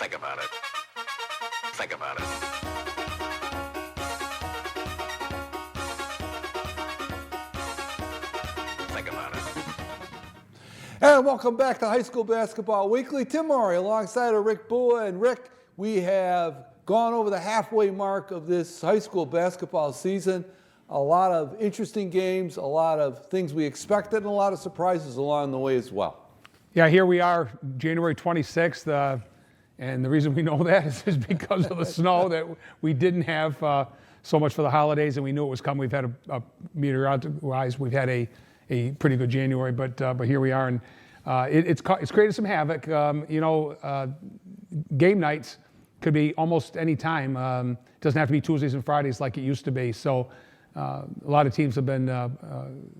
Think about it. Think about it. Think about it. And welcome back to High School Basketball Weekly. Tim Murray alongside of Rick Bua. And Rick, we have gone over the halfway mark of this high school basketball season. A lot of interesting games, a lot of things we expected, and a lot of surprises along the way as well. Yeah, here we are, January 26th, and the reason we know that is because of the snow that we didn't have so much for the holidays, and we knew it was coming. We've had a meteorological-wise, we've had a pretty good January, but here we are, and it's created some havoc. Game nights could be almost any time. It doesn't have to be Tuesdays and Fridays like it used to be. So a lot of teams have been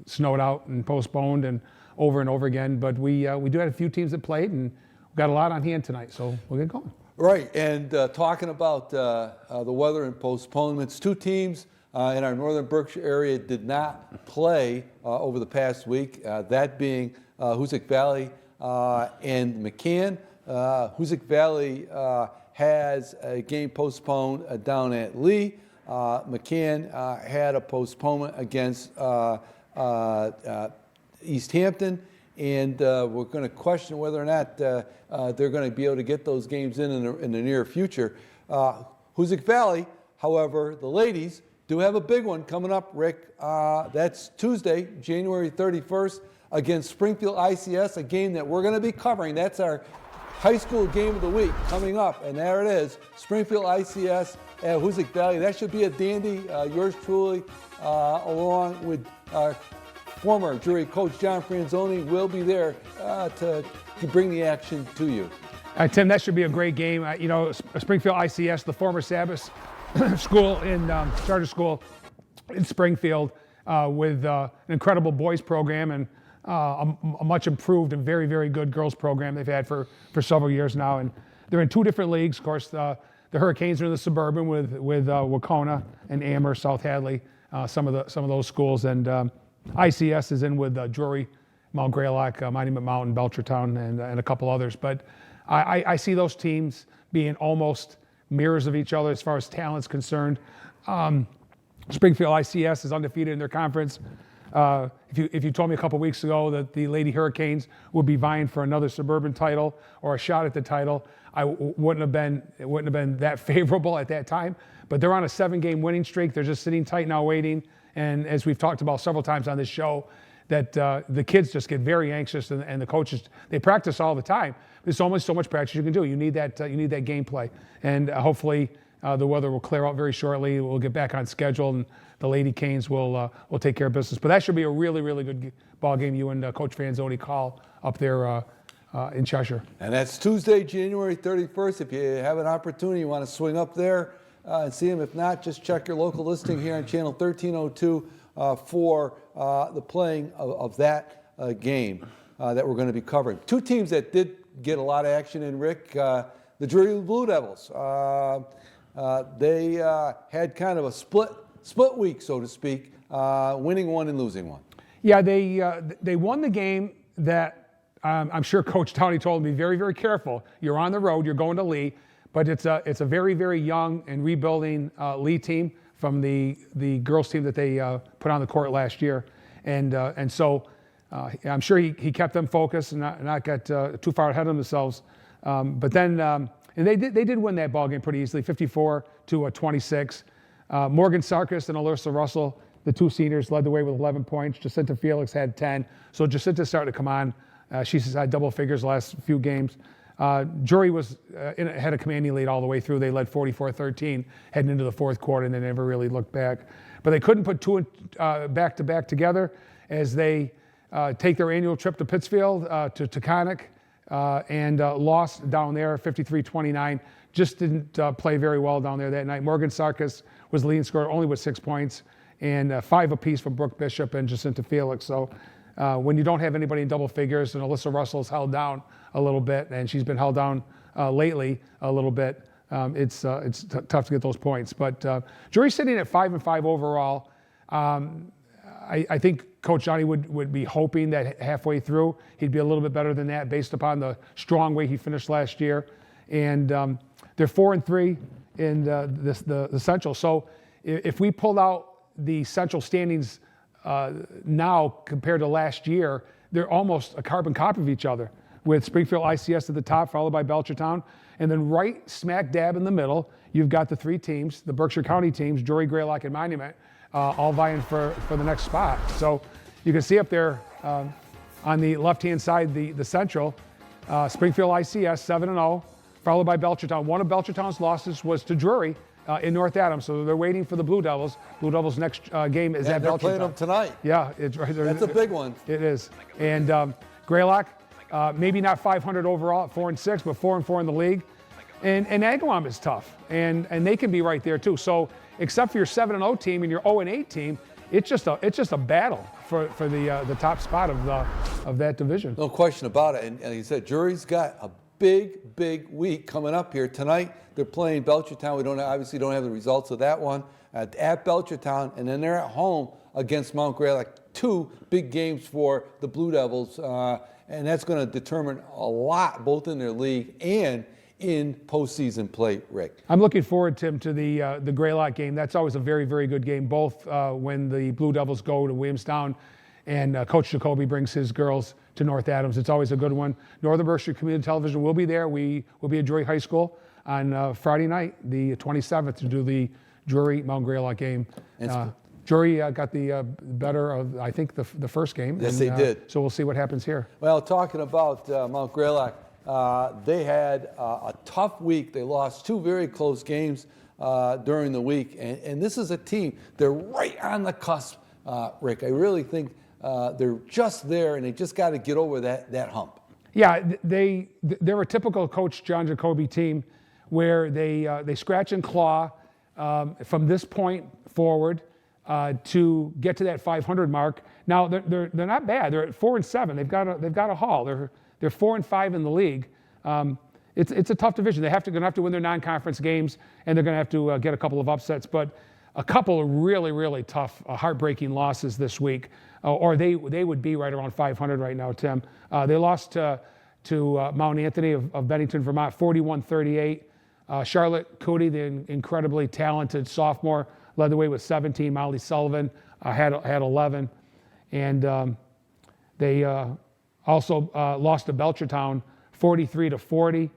snowed out and postponed and over again. But we do have a few teams that played, and we've got a lot on hand tonight. So we'll get going. Right, and talking about the weather and postponements, two teams in our northern Berkshire area did not play over the past week, that being Hoosick Valley and McCann. Hoosick Valley has a game postponed down at Lee. McCann had a postponement against East Hampton, and we're going to question whether or not they're going to be able to get those games in the near future. Hoosick Valley, however, the ladies do have a big one coming up, Rick. That's Tuesday, January 31st, against Springfield ICS, a game that we're going to be covering. That's our high school game of the week coming up, and there it is, Springfield ICS at Hoosick Valley. That should be a dandy. Yours truly, along with former jury coach John Franzoni, will be there to bring the action to you. Tim, that should be a great game. Springfield ICS, the former Sabas school in charter school in Springfield, with an incredible boys program and a much improved and very, very good girls program they've had for several years now. And they're in two different leagues. Of course, the Hurricanes are in the Suburban with Wacona and Amherst, South Hadley, some of those schools, and ICS is in with Drury, Mount Greylock, Monument Mountain, Belchertown, and a couple others. But I see those teams being almost mirrors of each other as far as talent's concerned. Springfield ICS is undefeated in their conference. If you told me a couple weeks ago that the Lady Hurricanes would be vying for another Suburban title or a shot at the title, it wouldn't have been that favorable at that time. But they're on a 7-game winning streak. They're just sitting tight now, waiting. And as we've talked about several times on this show, that the kids just get very anxious, and the coaches, they practice all the time. There's only so much practice you can do. You need that gameplay, and hopefully the weather will clear out very shortly. We'll get back on schedule, and the Lady Canes will take care of business. But that should be a really, really good ball game. You and Coach Franzoni call up there in Cheshire. And that's Tuesday, January 31st. If you have an opportunity, you want to swing up there and see them. If not, just check your local listing here on channel 1302 for the playing of that game that we're going to be covering. Two teams that did get a lot of action in, Rick, the Drury Blue Devils. They had kind of a split week, so to speak, winning one and losing one. Yeah, they won the game that I'm sure Coach Downey told me, very, very careful. You're on the road, you're going to Lee, but it's a very, very young and rebuilding Lee team from the girls team that they put on the court last year. And so I'm sure he kept them focused and not got too far ahead of themselves. But then, and they did win that ball game pretty easily, 54-26. Morgan Sarkis and Alyssa Russell, the two seniors, led the way with 11 points. Jacinta Felix had 10. So Jacinta's starting to come on. She's had double figures the last few games. Drury was had a commanding lead all the way through. They led 44-13 heading into the fourth quarter, and they never really looked back. But they couldn't put two back-to-back together as they take their annual trip to Pittsfield, to Taconic, and lost down there 53-29. Just didn't play very well down there that night. Morgan Sarkis was the leading scorer, only with 6 points, and 5 apiece from Brooke Bishop and Jacinta Felix. So when you don't have anybody in double figures, and Alyssa Russell's held down a little bit, and she's been held down lately a little bit, it's tough to get those points. But Drury's sitting at 5-5 overall. I think Coach Johnny would be hoping that halfway through he'd be a little bit better than that based upon the strong way he finished last year. and they're 4-3 in the Central. So if we pulled out the Central standings now compared to last year, they're almost a carbon copy of each other, with Springfield ICS at the top, followed by Belchertown. And then right smack dab in the middle, you've got the three teams, the Berkshire County teams, Drury, Greylock, and Monument, all vying for the next spot. So you can see up there on the left-hand side, the Central, Springfield ICS 7-0, followed by Belchertown. One of Belchertown's losses was to Drury in North Adams, so they're waiting for the Blue Devils. Blue Devils' next game is at they're Belchertown. playing them tonight. Yeah, it's right there. That's a big one. It is. And Greylock, maybe not 500 overall at 4-6, but 4-4 in the league. And Agawam is tough, and they can be right there too. So except for your 7-0 team and your 0-8 team, it's just a battle for the top spot of that division. No question about it. And like you said, Drury's got a big week coming up here tonight. They're playing Belchertown. We obviously don't have the results of that one at Belchertown, and then they're at home against Mount Greylock. Two big games for the Blue Devils, and that's going to determine a lot, both in their league and in postseason play, Rick. I'm looking forward, Tim, to the Greylock game. That's always a very good game, both when the Blue Devils go to Williamstown and Coach Jacoby brings his girls to North Adams. It's always a good one. Northern Berkshire Community Television will be there. We will be at Drury High School on Friday night, the 27th, to do the Drury Mount Greylock game. Drury got the better of, I think, the first game. Yes, they did. So we'll see what happens here. Well, talking about Mount Greylock, they had a tough week. They lost two very close games during the week. And this is a team, they're right on the cusp, Rick. I really think they're just there, and they just got to get over that hump. Yeah, they're a typical Coach John Jacoby team where they scratch and claw from this point forward to get to that 500 mark. Now they're not bad. They're at 4-7. They've got a haul. They're 4-5 in the league. It's a tough division. They're going to have to win their non-conference games, and they're going to have to get a couple of upsets. But a couple of really tough, heartbreaking losses this week, or they would be right around 500 right now, Tim. They lost to Mount Anthony of Bennington, Vermont, 41-38. Charlotte Cootie, the incredibly talented sophomore, led the way with 17. Molly Sullivan had 11. And they also lost to Belchertown 43-40.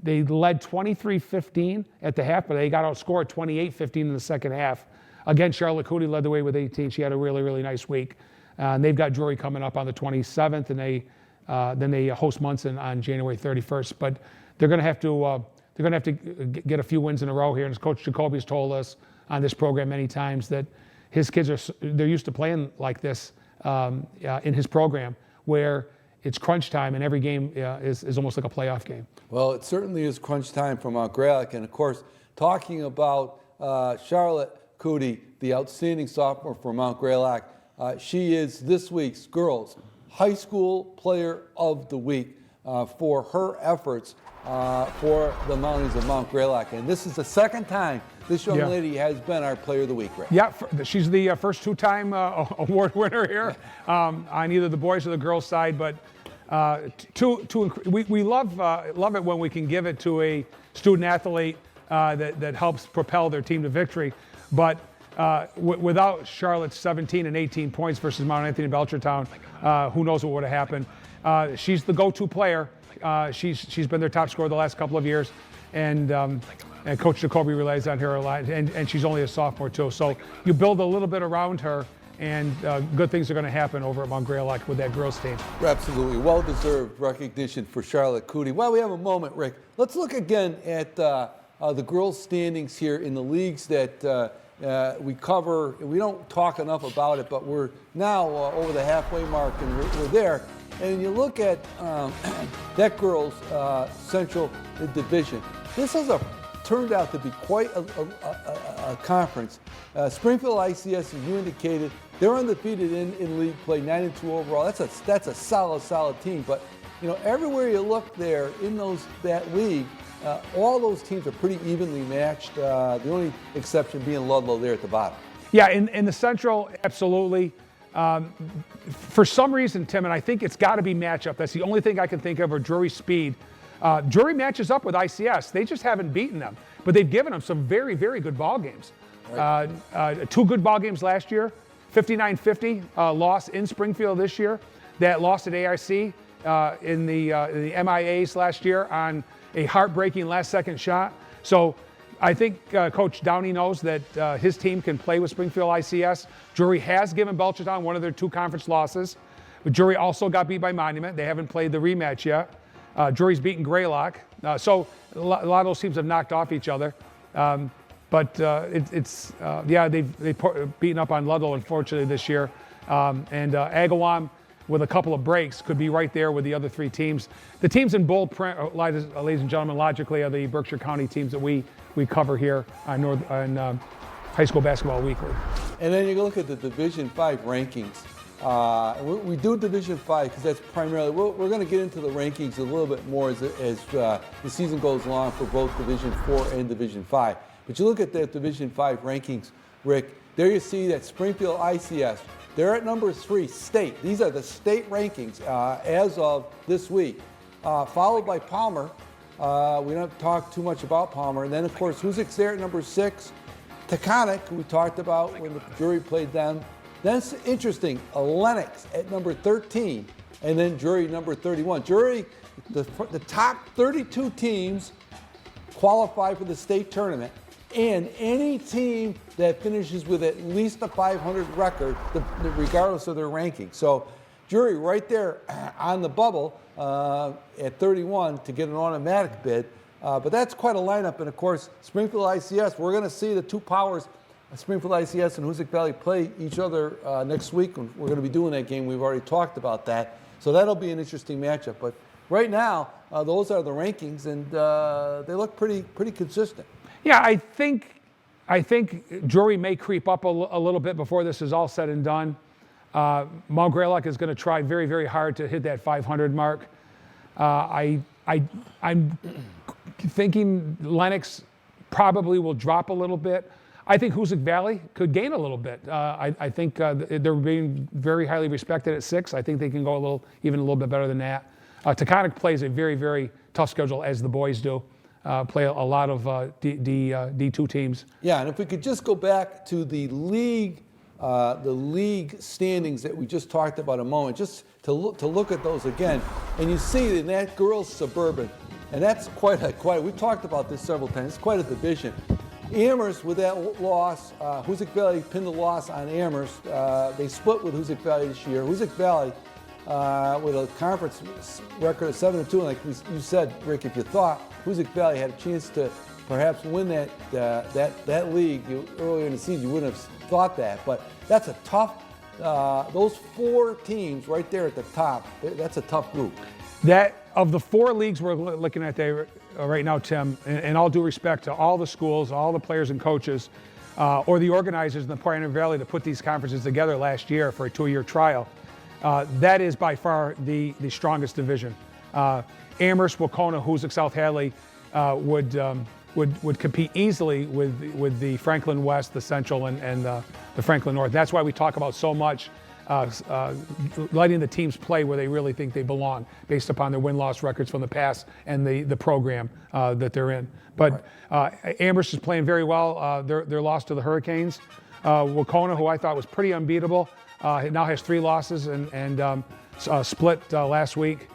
They led 23-15 at the half, but they got outscored 28-15 in the second half. Again, Charlotte Cootie led the way with 18. She had a really nice week. And they've got Drury coming up on the 27th, and then they host Munson on January 31st. But they're going to have to get a few wins in a row here. And as Coach Jacoby's told us on this program many times, that his kids they're used to playing like this in his program, where it's crunch time and every game is almost like a playoff game. Well, it certainly is crunch time for Mount Greylock. And of course, talking about Charlotte Cootie, the outstanding sophomore for Mount Greylock, she is this week's girls' high school player of the week for her efforts for the Mounties of Mount Greylock. And this is the second time this young lady has been our player of the week, Rick. Yeah, she's the first two-time award winner here on either the boys or the girls side. But we love it when we can give it to a student athlete that helps propel their team to victory. But without Charlotte's 17 and 18 points versus Mount Anthony and Belchertown, who knows what would have happened. She's the go-to player. She's been their top scorer the last couple of years, and Coach Jacoby relies on her a lot. And she's only a sophomore too, so you build a little bit around her, and good things are going to happen over at Mount Greylock with that girls team. Absolutely, well-deserved recognition for Charlotte Cootie. While we have a moment, Rick, let's look again at the girls' standings here in the leagues that we cover. We don't talk enough about it, but we're now over the halfway mark, and we're there. And you look at that girls' Central Division. This has turned out to be quite a conference. Springfield ICS, as you indicated, they're undefeated in league play, 9-2 overall. That's a solid team. But you know, everywhere you look there in that league, all those teams are pretty evenly matched. The only exception being Ludlow there at the bottom. Yeah, in the Central, absolutely. For some reason, Tim, and I think it's got to be matchup. That's the only thing I can think of, or Drury Speed. Drury matches up with ICS. They just haven't beaten them, but they've given them some very, very good ball games. Right. 2 good ball games last year, 59-50 loss in Springfield this year. That loss at ARC in the MIAs last year on a heartbreaking last-second shot. So I think Coach Downey knows that his team can play with Springfield ICS. Drury has given Belchertown one of their 2 conference losses. But Drury also got beat by Monument. They haven't played the rematch yet. Drury's beaten Greylock. So a lot of those teams have knocked off each other. They've beaten up on Ludlow, unfortunately, this year. Agawam, with a couple of breaks, could be right there with the other 3 teams. The teams in bold print, ladies and gentlemen, logically, are the Berkshire County teams that we cover here on High School Basketball Weekly. And then you look at the Division 5 rankings. We do Division 5 because that's primarily, we're going to get into the rankings a little bit more as the season goes along for both Division 4 and Division 5. But you look at the Division 5 rankings, Rick, there you see that Springfield ICS, they're at number 3, state. These are the state rankings as of this week. Followed by Palmer. We don't talk too much about Palmer. And then, of course, Hoosick's there at number 6. Taconic, we talked about when the Drury played them. Then it's interesting, Lennox at number 13, and then Drury number 31. Drury, the top 32 teams qualify for the state tournament, and any team that finishes with at least a 500 record, regardless of their ranking. So Drury right there on the bubble at 31 to get an automatic bid. But that's quite a lineup, and of course, Springfield ICS, we're going to see the 2 powers, Springfield ICS and Hoosick Valley, play each other next week. We're going to be doing that game. We've already talked about that. So that'll be an interesting matchup. But right now, those are the rankings, and they look pretty consistent. Yeah, I think Drury may creep up a little bit before this is all said and done. Mount Greylock is going to try very, very hard to hit that 500 mark. I'm thinking Lennox probably will drop a little bit. I think Hoosick Valley could gain a little bit. I think they're being very highly respected at 6. I think they can go even a little bit better than that. Taconic plays a very, very tough schedule, as the boys do. Play a lot of D2 teams. Yeah, and if we could just go back to the league standings that we just talked about a moment, just to look at those again, and you see in that girls suburban, and that's quite we talked about this several times. It's quite a division. Amherst, with that loss, Hoosick Valley pinned the loss on Amherst. They split with Hoosick Valley this year. Hoosick Valley, with a conference record of 7-2, and like you said, Rick, if you thought Hoosick Valley had a chance to perhaps win that league earlier in the season, you wouldn't have thought that. But that's a tough. Those 4 teams right there at the top. That's a tough group. That of the 4 leagues we're looking at there right now, Tim, and all due respect to all the schools, all the players and coaches, or the organizers in the Pioneer Valley that put these conferences together last year for a 2-year trial, that is by far the strongest division. Amherst, Wacona, Hoosick, South Hadley would compete easily with the Franklin West, the Central, and the Franklin North. That's why we talk about so much letting the teams play where they really think they belong, based upon their win-loss records from the past and the program that they're in. But Amherst is playing very well. Their loss to the Hurricanes. Wacona, who I thought was pretty unbeatable, now has 3 losses and split last week.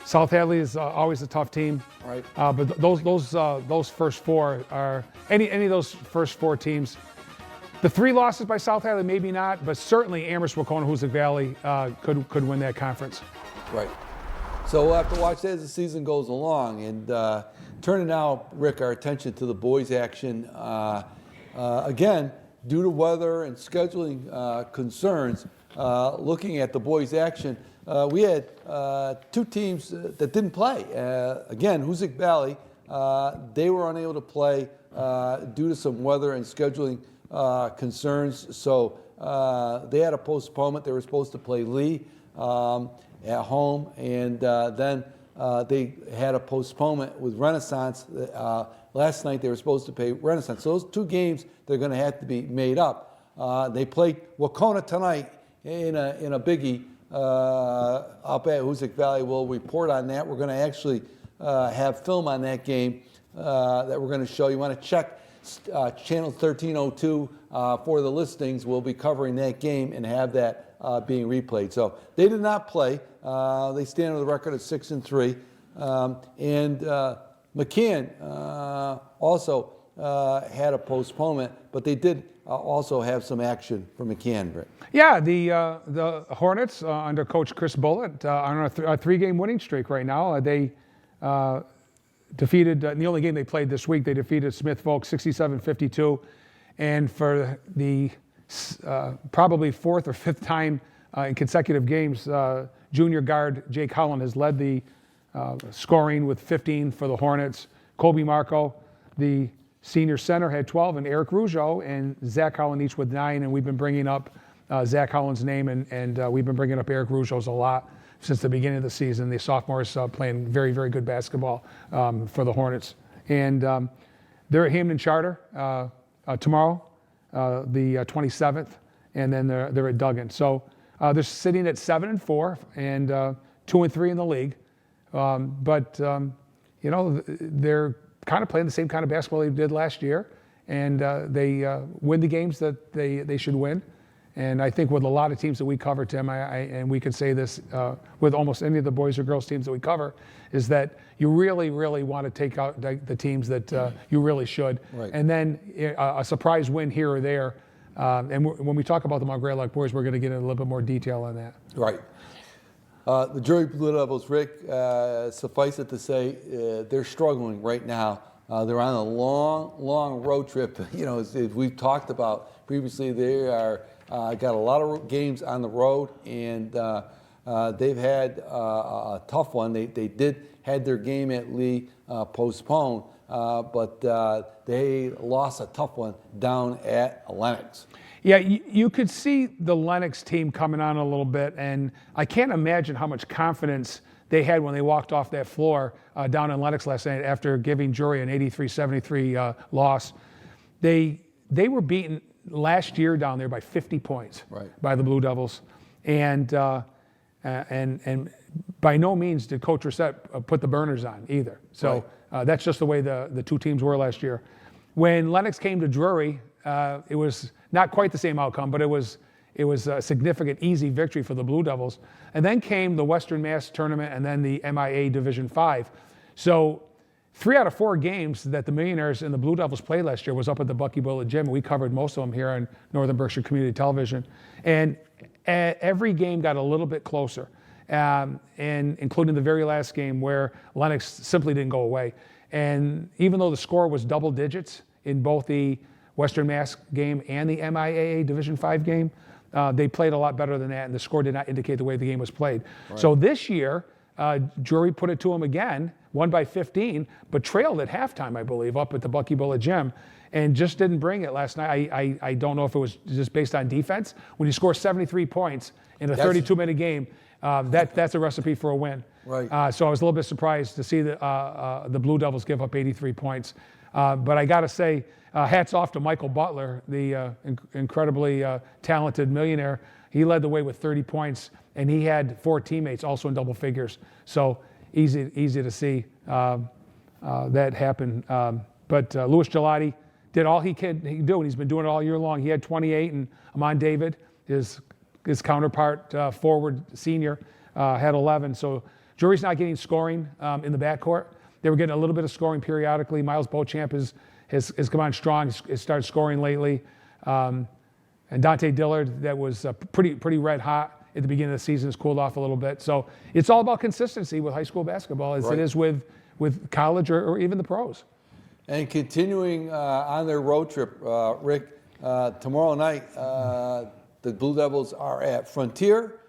South Hadley is always a tough team. Right. But those first 4 are any of those first 4 teams. The 3 losses by South Hadley, maybe not, but certainly Amherst, Wacona, Hoosick Valley could win that conference. Right. So we'll have to watch that as the season goes along. And turning now, Rick, our attention to the boys' action. Again, due to weather and scheduling concerns, looking at the boys' action, we had 2 teams that didn't play. Again, Hoosick Valley, they were unable to play due to some weather and scheduling concerns. So they had a postponement. They were supposed to play Lee at home, and then they had a postponement with Renaissance. Last night they were supposed to play Renaissance. So those 2 games, they're going to have to be made up. They played Wacona tonight in a biggie up at Hoosick Valley. We'll report on that. We're going to actually have film on that game that we're going to show. You want to check channel 1302 for the listings. We'll be covering that game and have that being replayed. So they did not play. They stand with a record of 6-3. And McCann also had a postponement, but they did also have some action for McCann, Rick. Yeah, the Hornets under Coach Chris Bullitt are on a three-game winning streak right now. They defeated, in the only game they played this week, they defeated Smith Folk 67-52. And for the probably fourth or fifth time in consecutive games, junior guard Jake Holland has led the scoring with 15 for the Hornets. Kobe Marco, the senior center, had 12, and Eric Rougeau and Zach Holland each with 9. And we've been bringing up Zach Holland's name, and we've been bringing up Eric Rougeau's a lot since the beginning of the season. The sophomores playing very, very good basketball for the Hornets. And they're at Hamden Charter tomorrow, the 27th, and then they're at Duggan. So they're sitting at 7-4 and 2-3 in the league. But they're kind of playing the same kind of basketball they did last year, and they win the games that they should win. And I think with a lot of teams that we cover, Tim, and we could say this with almost any of the boys or girls teams that we cover, is that you really, really want to take out the teams that you really should. Right. And then a surprise win here or there. And when we talk about the Mount Greylock boys, we're going to get into a little bit more detail on that. Right. The Drury Blue Devils, Rick, suffice it to say, they're struggling right now. They're on a long, long road trip. As we've talked about previously, they are got a lot of games on the road, and they've had a tough one. They did had their game at Lee postponed, but they lost a tough one down at Lennox. Yeah, you could see the Lennox team coming on a little bit, and I can't imagine how much confidence they had when they walked off that floor down in Lennox last night after giving Drury an 83-73 loss. They were beaten last year down there by 50 points by the Blue Devils, and by no means did Coach Reset put the burners on either. So that's just the way the two teams were last year. When Lennox came to Drury, it was not quite the same outcome, but it was a significant, easy victory for the Blue Devils. And then came the Western Mass tournament and then the MIA Division 5. So 3 out of 4 games that the Millionaires and the Blue Devils played last year was up at the Bucky Bullitt Gym. We covered most of them here on Northern Berkshire Community Television. And every game got a little bit closer, and including the very last game where Lennox simply didn't go away. And even though the score was double digits in both the Western Mass game and the MIAA Division 5 game, they played a lot better than that, and the score did not indicate the way the game was played. Right. So this year, Drury put it to them again, won by 15, but trailed at halftime, I believe, up at the Bucky Bullitt Gym, and just didn't bring it last night. I don't know if it was just based on defense. When you score 73 points in a 32-minute game, that's a recipe for a win. Right. So I was a little bit surprised to see the Blue Devils give up 83 points. But I got to say, hats off to Michael Butler, the incredibly talented Millionaire. He led the way with 30 points, and he had 4 teammates also in double figures. So easy to see that happen. But Louis Gelati did all he could do, and he's been doing it all year long. He had 28, and Amon David, his counterpart, forward senior, had 11. So Drury's not getting scoring in the backcourt. They were getting a little bit of scoring periodically. Miles Beauchamp has come on strong. He's started scoring lately. And Dante Dillard, that was pretty red hot at the beginning of the season, has cooled off a little bit. So it's all about consistency with high school basketball as it is with college or even the pros. And continuing on their road trip, Rick, tomorrow night, the Blue Devils are at Frontier,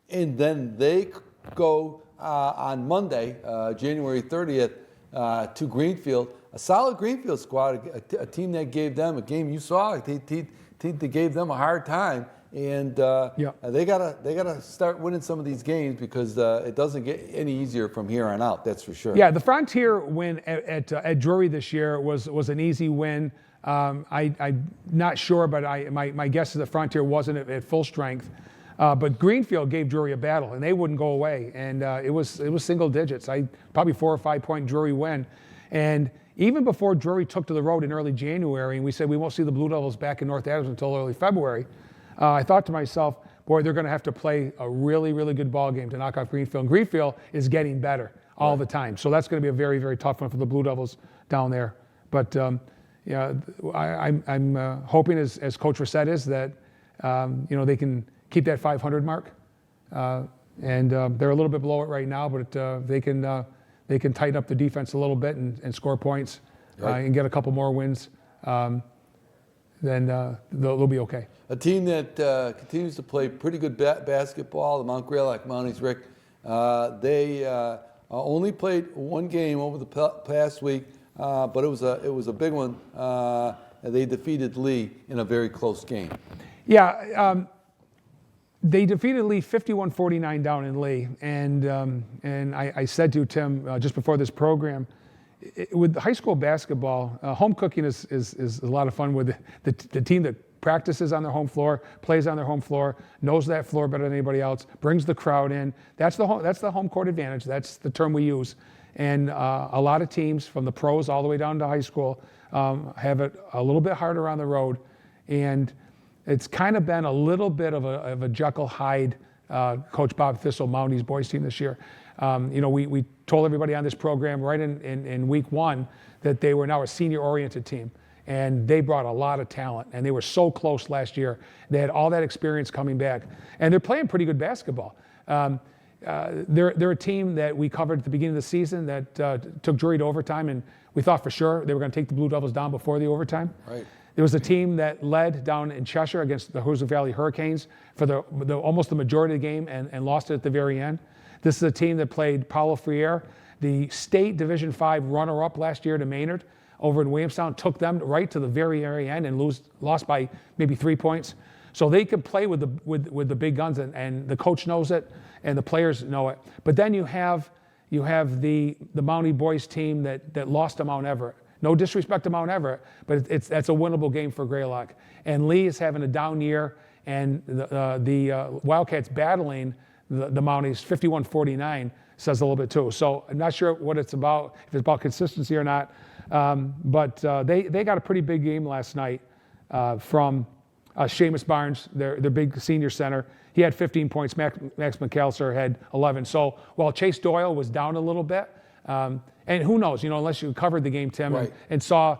and then they go on Monday, January 30th, to Greenfield. A solid Greenfield squad, a team that gave them a game you saw. A team that gave them a hard time, and they gotta start winning some of these games because it doesn't get any easier from here on out. That's for sure. Yeah, the Frontier win at Drury this year was an easy win. I'm not sure, but my guess is that Frontier wasn't at full strength. But Greenfield gave Drury a battle, and they wouldn't go away. And it was single digits. Probably 4 or 5 point Drury win. And even before Drury took to the road in early January, and we said we won't see the Blue Devils back in North Adams until early February, I thought to myself, boy, they're going to have to play a really, really good ball game to knock off Greenfield. And Greenfield is getting better all the time. So that's going to be a very, very tough one for the Blue Devils down there. But yeah, I'm hoping, as Coach Reset is, that they can keep that 500 mark. And they're a little bit below it right now, but they can tighten up the defense a little bit and score points and get a couple more wins. Then they'll be okay. A team that continues to play pretty good basketball, the Mount Greylock Mounties, Rick. They only played one game over the past week, but it was a big one. They defeated Lee in a very close game. Yeah, they defeated Lee 51-49 down in Lee, and I said to Tim just before this program, with high school basketball, home cooking is a lot of fun with the team that practices on their home floor, plays on their home floor, knows that floor better than anybody else, brings the crowd in. That's the home court advantage. That's the term we use. And a lot of teams, from the pros all the way down to high school, have it a little bit harder on the road. And it's kind of been a little bit of a Jekyll Hyde, Coach Bob Thistle Mounties boys team this year. We told everybody on this program right in week one that they were now a senior-oriented team. And they brought a lot of talent, and they were so close last year. They had all that experience coming back, and they're playing pretty good basketball. They're a team that we covered at the beginning of the season that took Drury to overtime, and we thought for sure they were going to take the Blue Devils down before the overtime. Right. There was a team that led down in Cheshire against the Hoosier Valley Hurricanes for almost the majority of the game and lost it at the very end. This is a team that played Paulo Freire, the state Division V runner-up last year to Maynard over in Williamstown, took them right to the very end and lost by maybe 3 points. So they can play with the big guns, and the coach knows it, and the players know it. But then you have the Mountie boys team that lost to Mount Everett. No disrespect to Mount Everett, but that's a winnable game for Greylock. And Lee is having a down year, and the Wildcats battling the Mounties 51-49 says a little bit too. So I'm not sure what it's about, if it's about consistency or not. But they got a pretty big game last night from Seamus Barnes, their big senior center. He had 15 points. Max McAllister had 11. So while Chase Doyle was down a little bit, and who knows, unless you covered the game, Tim, right, and saw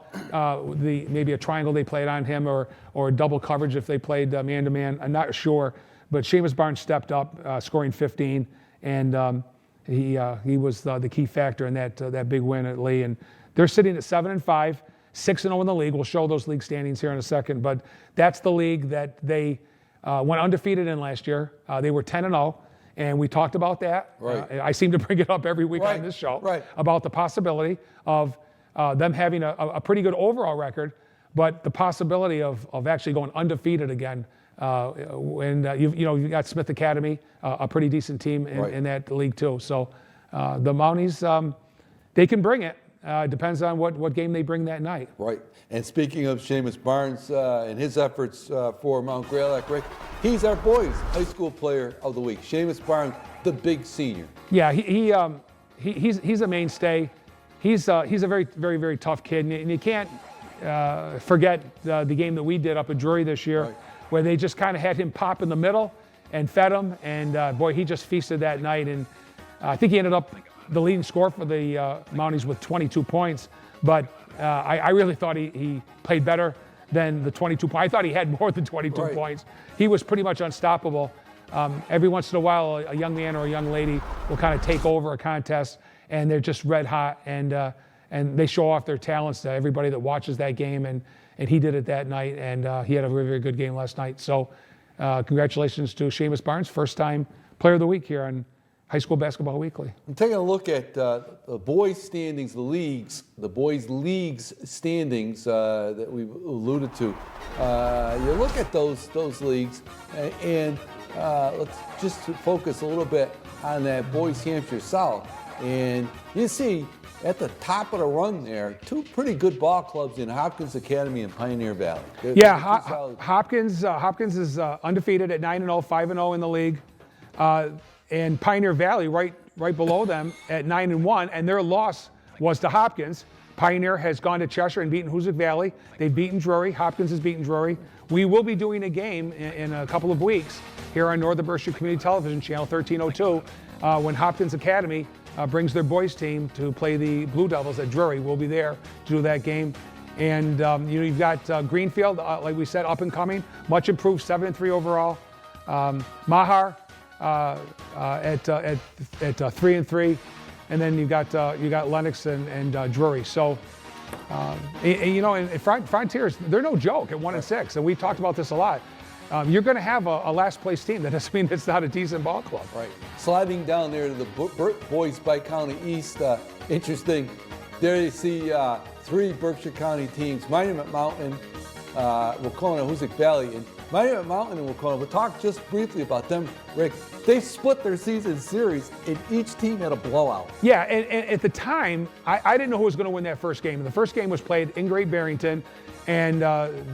maybe a triangle they played on him or double coverage if they played man-to-man, I'm not sure. But Seamus Barnes stepped up, scoring 15, and he was the key factor in that big win at Lee. And they're sitting at 7-5, 6-0 in the league. We'll show those league standings here in a second, but that's the league that they went undefeated in last year. They were 10-0, and we talked about that. Right. I seem to bring it up every week on this show about the possibility of them having a pretty good overall record, but the possibility of actually going undefeated again. You've got Smith Academy, a pretty decent team in that league too. So the Mounties, they can bring it. Depends on what game they bring that night. Right. And speaking of Seamus Barnes and his efforts for Mount Greylock, Rick, he's our boys' high school player of the week. Seamus Barnes, the big senior. Yeah, he's a mainstay. He's a very, very, very tough kid, and you can't forget the game that we did up at Drury this year, where they just kind of had him pop in the middle and fed him, and boy, he just feasted that night. And I think he ended up the leading scorer for the Mounties with 22 points, but I really thought he played better than the 22 points. I thought he had more than 22 points. He was pretty much unstoppable. Every once in a while, a young man or a young lady will kind of take over a contest, and they're just red hot, and they show off their talents to everybody that watches that game, and he did it that night, and he had a very, very good game last night. So congratulations to Seamus Barnes, first-time player of the week here on High School Basketball Weekly. I'm taking a look at the boys' standings, the boys' leagues standings that we've alluded to. You look at those leagues, and let's just focus a little bit on that boys' Hampshire South. And you see at the top of the run there, two pretty good ball clubs in Hopkins Academy and Pioneer Valley. Yeah, They're two solid- Hopkins is undefeated at 9-0, 5-0 in the league, and Pioneer Valley right below them at 9-1, and their loss was to Hopkins. Pioneer has gone to Cheshire and beaten Hoosick Valley. They've beaten Drury. Hopkins has beaten Drury. We will be doing a game in a couple of weeks here on Northern Berkshire Community Television, Channel 1302, when Hopkins Academy brings their boys team to play the Blue Devils at Drury. We'll be there to do that game. And you've got Greenfield, like we said, up and coming, much improved, 7-3 overall. Mahar at 3-3, and then you got Lennox and Drury. So. And Frontiers, they're no joke at 1-6, and we talked about this a lot. You're going to have a last place team. That doesn't mean it's not a decent ball club. Right. Sliding down there to the boys by County East, interesting. There you see 3 Berkshire County teams: Monument Mountain, Wauconah, Hoosick Valley, and Monument Mountain and Wauconah. We'll talk just briefly about them, Rick. They split their season series, and each team had a blowout. Yeah, and at the time, I didn't know who was going to win that first game. The first game was played in Great Barrington, and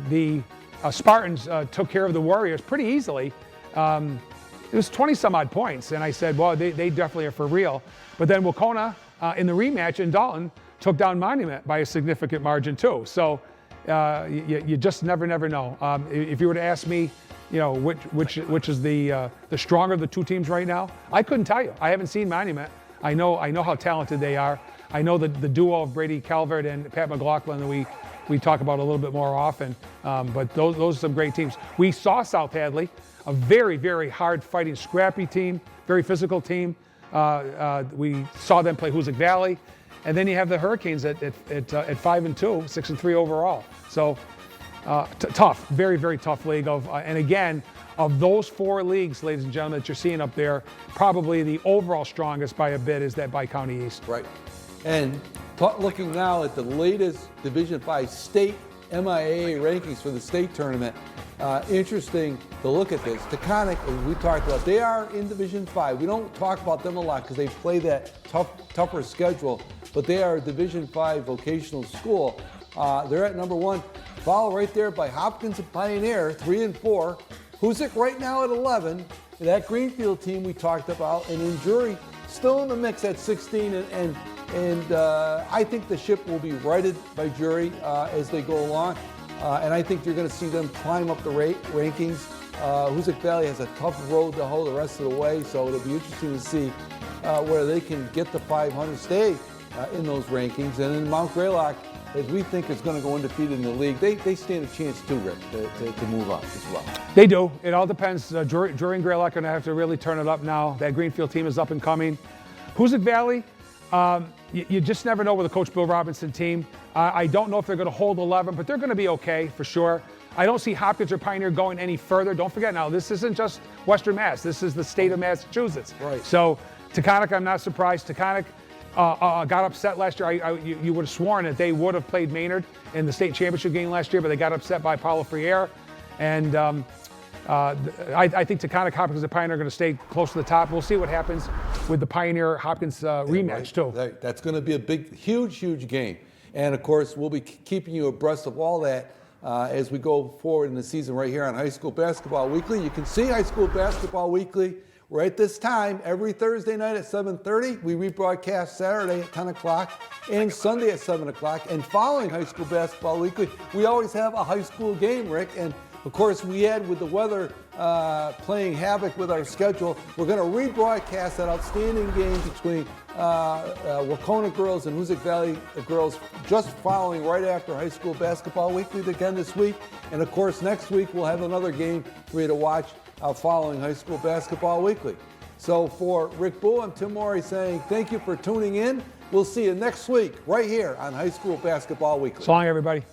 the Spartans took care of the Warriors pretty easily. It was 20-some-odd points, and I said, well, they definitely are for real. But then Wauconah, in the rematch in Dalton, took down Monument by a significant margin, too. So you just never know. If you were to ask me, which is the stronger of the two teams right now, I couldn't tell you. I haven't seen Monument. I know how talented they are. I know the duo of Brady Calvert and Pat McLaughlin that we talk about a little bit more often. But those are some great teams. We saw South Hadley, a very, very hard-fighting, scrappy team, very physical team. We saw them play Hoosick Valley. And then you have the Hurricanes at 5-2, 6-3 overall. So tough, very, very tough league. And again, of those 4 leagues, ladies and gentlemen, that you're seeing up there, probably the overall strongest by a bit is that Bi-County East. Right. And looking now at the latest Division 5 state MIAA rankings for the state tournament, interesting to look at this. Taconic, as we talked about, they are in Division 5. We don't talk about them a lot because they play that tougher schedule, but they are a Division 5 vocational school. They're at number 1, followed right there by Hopkins and Pioneer, 3 and 4. Hoosick right now at 11. That Greenfield team we talked about, and then Drury still in the mix at 16. And I think the ship will be righted by Drury as they go along. And I think you're going to see them climb up the rankings. Hoosick Valley has a tough road to hoe the rest of the way, so it'll be interesting to see where they can get the 500, stay in those rankings. And then Mount Greylock, as we think, is going to go undefeated in the league. They stand a chance too, Rick, to move up as well. They do. It all depends. Drury and Greylock are going to have to really turn it up now. That Greenfield team is up and coming. Hoosick Valley, you just never know with the Coach Bill Robinson team. I don't know if they're going to hold 11, but they're going to be okay for sure. I don't see Hopkins or Pioneer going any further. Don't forget now, this isn't just Western Mass. This is the state of Massachusetts. Right. So Taconic, I'm not surprised. Taconic got upset last year. You would have sworn that they would have played Maynard in the state championship game last year, but they got upset by Paulo Freire. And I think Taconic, Hopkins, and Pioneer are going to stay close to the top. We'll see what happens with the Pioneer-Hopkins rematch, too. That's going to be a big, huge game. And, of course, we'll be keeping you abreast of all that as we go forward in the season right here on High School Basketball Weekly. You can see High School Basketball Weekly right this time every Thursday night at 7:30. We rebroadcast Saturday at 10 o'clock and Sunday at 7 o'clock. And following High School Basketball Weekly, we always have a high school game, Rick. And of course, we had, with the weather playing havoc with our schedule, we're going to rebroadcast that outstanding game between Wauconah girls and Hoosick Valley girls just following right after High School Basketball Weekly again this week. And of course, next week we'll have another game for you to watch following High School Basketball Weekly. So for Rick Boo, I'm Tim Morey saying thank you for tuning in. We'll see you next week right here on High School Basketball Weekly. So long, everybody.